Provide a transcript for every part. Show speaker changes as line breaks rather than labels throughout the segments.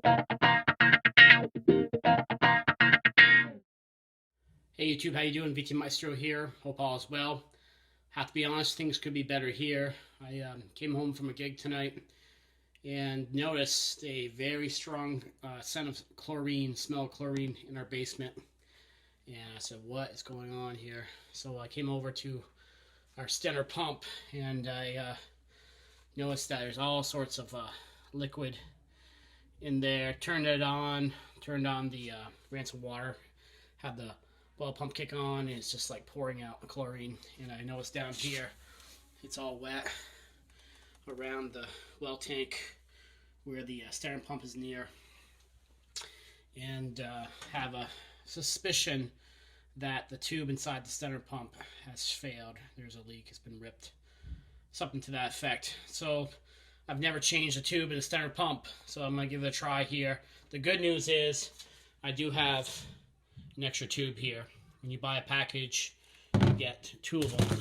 Hey YouTube, how you doing? VT Maestro here. Hope all is well. Have to be honest, things could be better here. I came home from a gig tonight and noticed a very strong scent of chlorine, smell of chlorine in our basement. And I said, what is going on here? So I came over to our Stenner pump and I noticed that there's all sorts of liquid in there. Turned on the rancid water, had the well pump kick on, and it's just like pouring out chlorine. And I noticed down here it's all wet around the well tank where the Stenner pump is near, and have a suspicion that the tube inside the Stenner pump has failed. There's a leak, it's been ripped, something to that effect. So I've never changed the tube in the Stenner pump, so I'm going to give it a try here. The good news is I do have an extra tube here. When you buy a package, you get 2 of them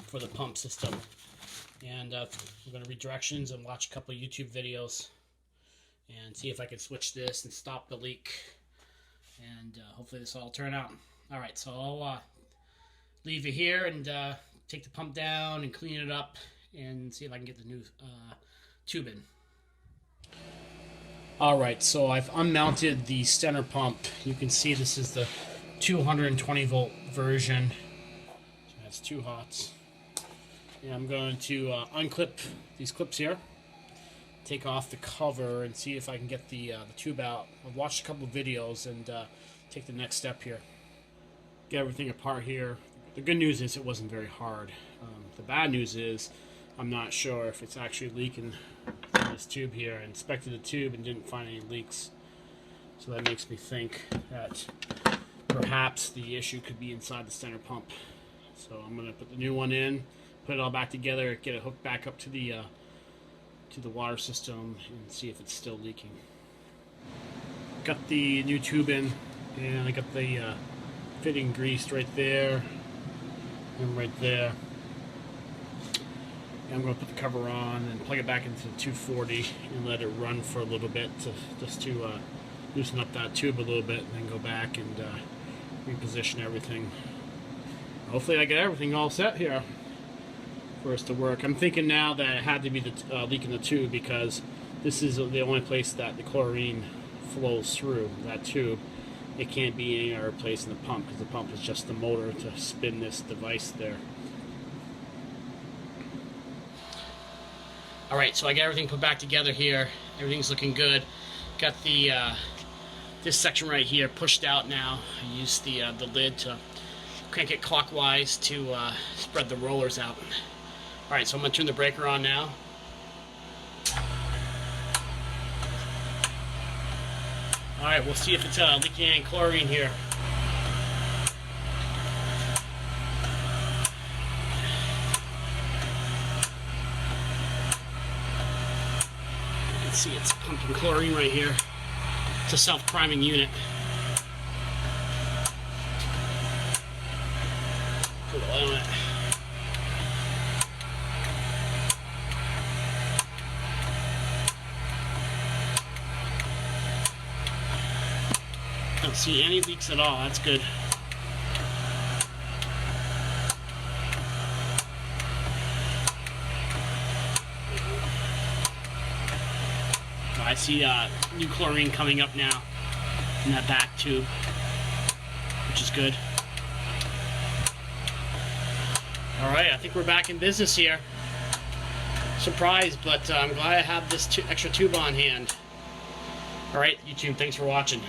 for the pump system. And I'm going to read directions and watch a couple of YouTube videos and see if I can switch this and stop the leak. And hopefully this will all turn out. Alright, so I'll leave it here and take the pump down and clean it up and see if I can get the new tube in. Alright, so I've unmounted the Stenner pump. You can see this is the 220 volt version. So that's 2 hots. And I'm going to unclip these clips here, take off the cover, and see if I can get the tube out. I've watched a couple of videos and take the next step here. Get everything apart here. The good news is it wasn't very hard. The bad news is I'm not sure if it's actually leaking in this tube here. I inspected the tube and didn't find any leaks. So that makes me think that perhaps the issue could be inside the Stenner pump. So I'm going to put the new one in, put it all back together, get it hooked back up to the water system, and see if it's still leaking. Got the new tube in, and I got the fitting greased right there and right there. And I'm going to put the cover on and plug it back into the 240 and let it run for a little bit just to loosen up that tube a little bit, and then go back and reposition everything. Hopefully I get everything all set here for us to work. I'm thinking now that it had to be the leak in the tube, because this is the only place that the chlorine flows through, that tube. It can't be any other place in the pump, because the pump is just the motor to spin this device there. Alright, so I got everything put back together here. Everything's looking good. Got the this section right here pushed out now. I used the lid to crank it clockwise to spread the rollers out. Alright, so I'm going to turn the breaker on now. Alright, we'll see if it's leaking any chlorine here. You can see it's pumping chlorine right here. It's a self-priming unit. Put oil in it. Don't see any leaks at all. That's good. I see new chlorine coming up now in that back tube, which is good. Alright, I think we're back in business here. Surprised, but I'm glad I have this extra tube on hand. Alright, YouTube, thanks for watching.